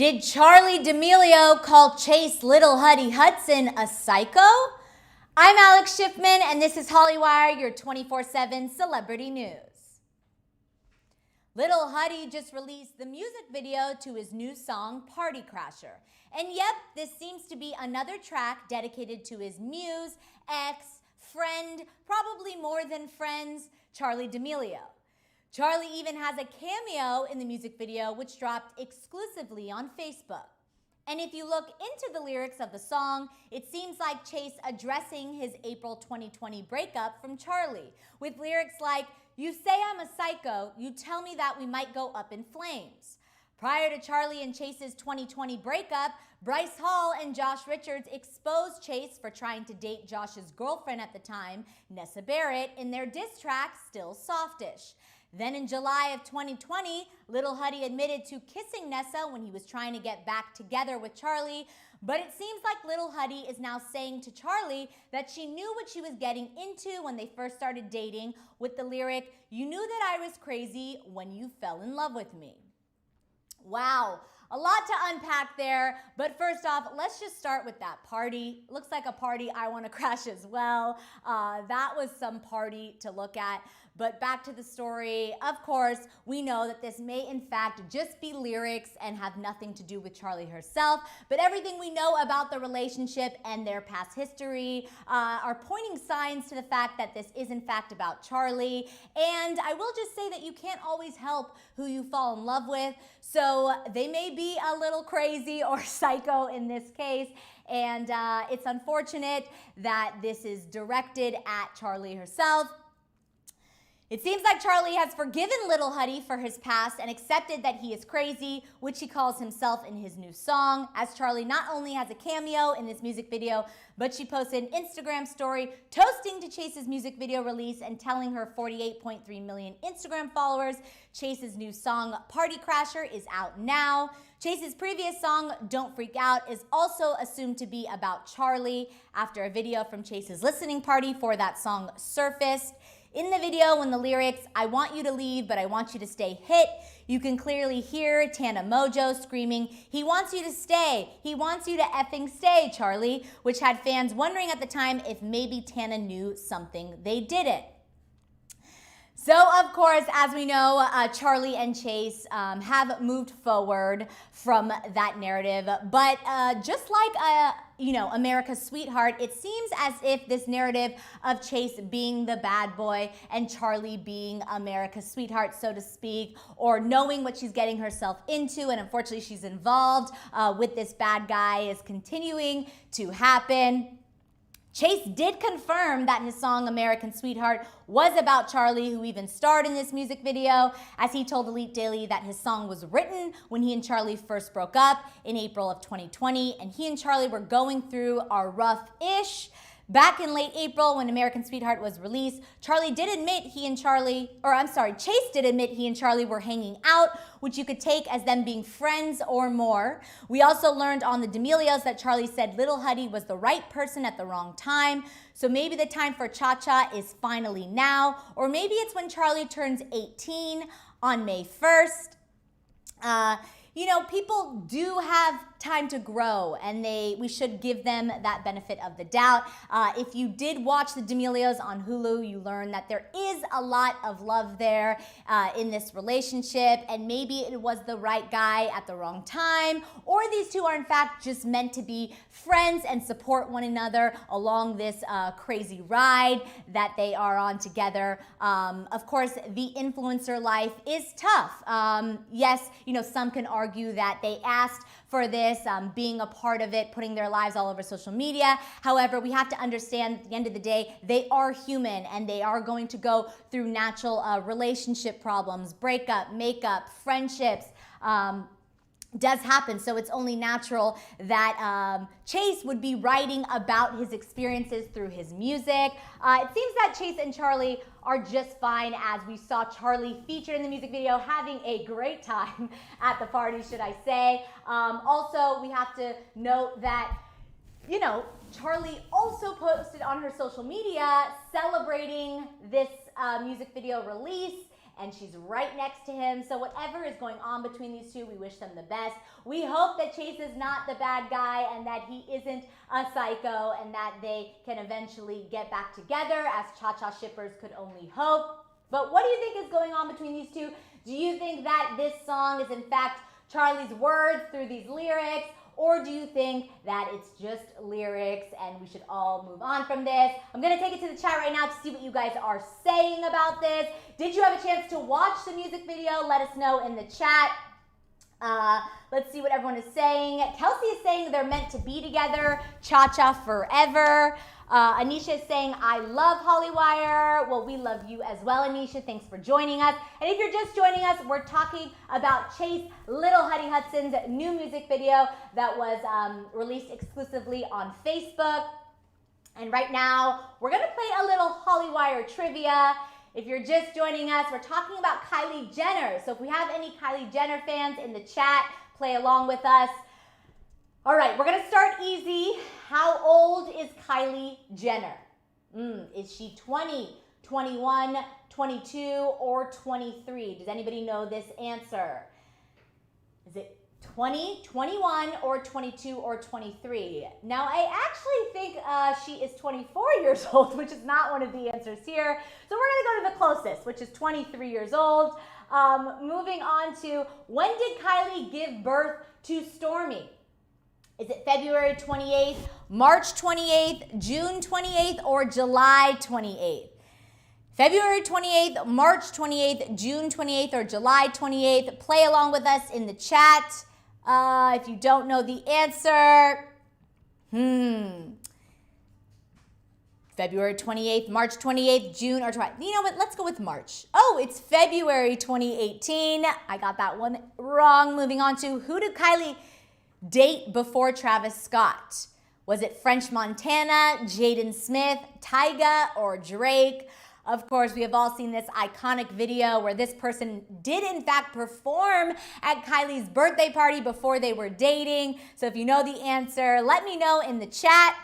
Did Charli D'Amelio call Chase Lil Huddy Hudson a psycho? I'm Alex Schiffman, and this is Hollywire, your 24/7 celebrity news. Lil Huddy just released the music video to his new song, Party Crasher. And yep, this seems to be another track dedicated to his muse, ex, friend, probably more than friends, Charli D'Amelio. Charli even has a cameo in the music video, which dropped exclusively on Facebook. And if you look into the lyrics of the song, it seems like Chase addressing his April 2020 breakup from Charli, with lyrics like, "You say I'm a psycho, you tell me that we might go up in flames." Prior to Charli and Chase's 2020 breakup, Bryce Hall and Josh Richards exposed Chase for trying to date Josh's girlfriend at the time, Nessa Barrett, in their diss track, Still Softish. Then in July of 2020, Lil Huddy admitted to kissing Nessa when he was trying to get back together with Charli, but it seems like Lil Huddy is now saying to Charli that she knew what she was getting into when they first started dating, with the lyric, "You knew that I was crazy when you fell in love with me." Wow, a lot to unpack there, but first off, let's just start with that party. Looks like a party I want to crash as well. That was some party to look at. But back to the story, of course, we know that this may in fact just be lyrics and have nothing to do with Charli herself, but everything we know about the relationship and their past history are pointing signs to the fact that this is in fact about Charli. And I will just say that you can't always help who you fall in love with, so they may be a little crazy or psycho in this case, and it's unfortunate that this is directed at Charli herself. It seems like Charli has forgiven Lil Huddy for his past and accepted that he is crazy, which he calls himself in his new song, as Charli not only has a cameo in this music video, but she posted an Instagram story toasting to Chase's music video release and telling her 48.3 million Instagram followers Chase's new song, Party Crasher, is out now. Chase's previous song, Don't Freak Out, is also assumed to be about Charli after a video from Chase's listening party for that song surfaced. In the video, when the lyrics, "I want you to leave, but I want you to stay," hit, you can clearly hear Tana Mojo screaming, "He wants you to stay. He wants you to effing stay, Charli," which had fans wondering at the time if maybe Tana knew something they didn't. So, of course, as we know, Charli and Chase have moved forward from that narrative. But just like, America's Sweetheart, it seems as if this narrative of Chase being the bad boy and Charli being America's sweetheart, so to speak, or knowing what she's getting herself into, and unfortunately she's involved with this bad guy, is continuing to happen. Chase did confirm that his song American Sweetheart was about Charli, who even starred in this music video, as he told Elite Daily that his song was written when he and Charli first broke up in April of 2020, and he and Charli were going through a rough-ish. Back in late April, when American Sweetheart was released, Chase did admit he and Charli were hanging out, which you could take as them being friends or more. We also learned on the D'Amelios that Charli said Lil Huddy was the right person at the wrong time. So maybe the time for Cha-Cha is finally now, or maybe it's when Charli turns 18 on May 1st. People do have time to grow, and we should give them that benefit of the doubt. If you did watch the D'Amelios on Hulu, you learned that there is a lot of love there in this relationship, and maybe it was the right guy at the wrong time, or these two are in fact just meant to be friends and support one another along this crazy ride that they are on together. Of course, the influencer life is tough. Yes, some can argue that they asked for this, being a part of it, putting their lives all over social media. However, we have to understand at the end of the day, they are human and they are going to go through natural relationship problems, breakup, makeup, friendships. Does happen, so it's only natural that Chase would be writing about his experiences through his music. It seems that Chase and Charli are just fine, as we saw Charli featured in the music video having a great time at the party, should I say. Also, we have to note that, Charli also posted on her social media celebrating this music video release and she's right next to him. So whatever is going on between these two, we wish them the best. We hope that Chase is not the bad guy and that he isn't a psycho and that they can eventually get back together, as Cha-Cha shippers could only hope. But what do you think is going on between these two? Do you think that this song is in fact Charli's words through these lyrics? Or do you think that it's just lyrics and we should all move on from this? I'm going to take it to the chat right now to see what you guys are saying about this. Did you have a chance to watch the music video? Let us know in the chat. Let's see what everyone is saying. Kelsey is saying they're meant to be together. Cha-Cha forever. Anisha is saying, I love Hollywire. Well, we love you as well, Anisha. Thanks for joining us. And if you're just joining us, we're talking about Chase Lil Huddy Hudson's new music video that was released exclusively on Facebook. And right now, we're going to play a little Hollywire trivia. If you're just joining us, we're talking about Kylie Jenner. So if we have any Kylie Jenner fans in the chat, play along with us. All right, we're gonna start easy. How old is Kylie Jenner? Is she 20, 21, 22, or 23? Does anybody know this answer? Is it 20, 21, or 22, or 23? Now, I actually think she is 24 years old, which is not one of the answers here. So we're gonna go to the closest, which is 23 years old. Moving on to, when did Kylie give birth to Stormi? Is it February 28th, March 28th, June 28th, or July 28th? February 28th, March 28th, June 28th, or July 28th. Play along with us in the chat. If you don't know the answer, February 28th, March 28th, June, or July. You know what? Let's go with March. Oh, it's February 2018. I got that one wrong. Moving on to, who did Kylie date before Travis Scott? Was it French Montana, Jaden Smith, Tyga, or Drake? Of course, we have all seen this iconic video where this person did in fact perform at Kylie's birthday party before they were dating. So if you know the answer, let me know in the chat.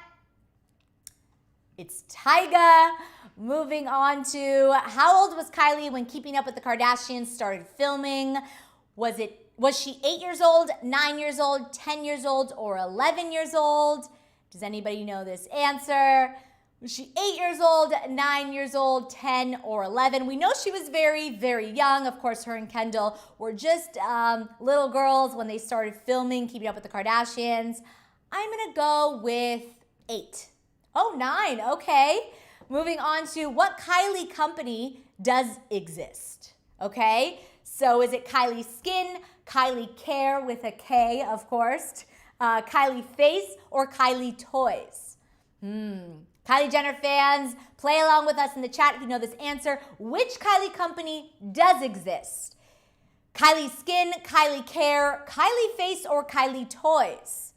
It's Tyga. Moving on to, how old was Kylie when Keeping Up with the Kardashians started filming? Was she 8 years old, 9 years old, 10 years old, or 11 years old? Does anybody know this answer? Was she 8 years old, 9 years old, 10, or 11? We know she was very, very young. Of course, her and Kendall were just little girls when they started filming Keeping Up with the Kardashians. I'm going to go with 8. Oh, 9. Okay. Moving on to, what Kylie company does exist? Okay. So is it Kylie Skin, Kylie Care with a K, of course, Kylie Face, or Kylie Toys? Kylie Jenner fans, play along with us in the chat if you know this answer. Which Kylie company does exist? Kylie Skin, Kylie Care, Kylie Face, or Kylie Toys?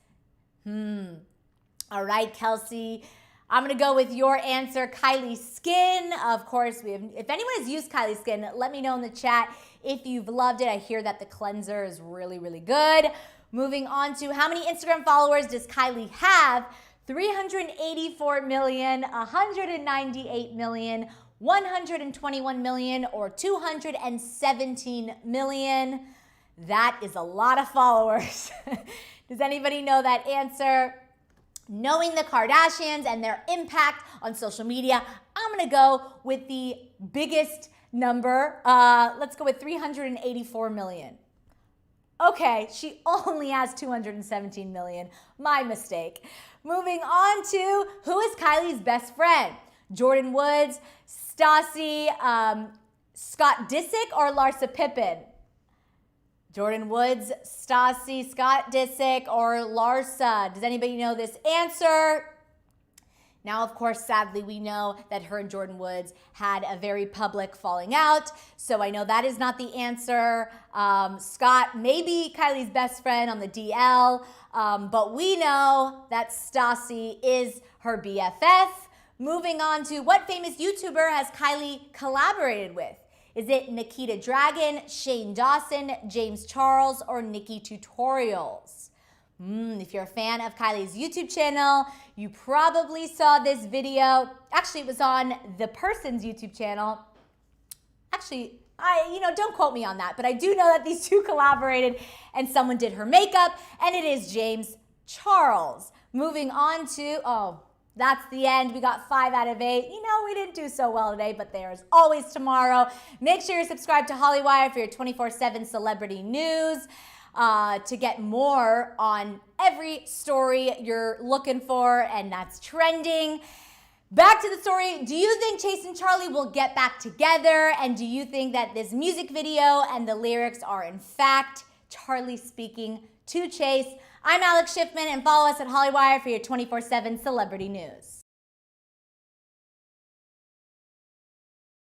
All right, Kelsey. I'm going to go with your answer, Kylie Skin. Of course, if anyone has used Kylie Skin, let me know in the chat if you've loved it. I hear that the cleanser is really, really good. Moving on to, how many Instagram followers does Kylie have? 384 million, 198 million, 121 million, or 217 million. That is a lot of followers. Does anybody know that answer? Knowing the Kardashians and their impact on social media, I'm gonna go with the biggest number. Let's go with 384 million. Okay, she only has 217 million. My mistake. Moving on to, who is Kylie's best friend? Jordyn Woods, Stassi, Scott Disick, or Larsa Pippen? Jordyn Woods, Stassi, Scott Disick, or Larsa? Does anybody know this answer? Now, of course, sadly, we know that her and Jordyn Woods had a very public falling out. So I know that is not the answer. Scott may be Kylie's best friend on the DL, but we know that Stassi is her BFF. Moving on to, what famous YouTuber has Kylie collaborated with? Is it Nikita Dragon, Shane Dawson, James Charles, or Nikki Tutorials? If you're a fan of Kylie's YouTube channel, you probably saw this video. Actually, it was on the person's YouTube channel. Actually, Don't quote me on that, but I do know that these two collaborated and someone did her makeup, and it is James Charles. Moving on to, that's the end. We got 5 out of 8. We didn't do so well today, but there's always tomorrow. Make sure you're subscribed to Hollywire for your 24/7 celebrity news to get more on every story you're looking for, and that's trending. Back to the story. Do you think Chase and Charli will get back together? And do you think that this music video and the lyrics are in fact Charli speaking to Chase? I'm Alex Schiffman, and follow us at Hollywire for your 24/7 celebrity news.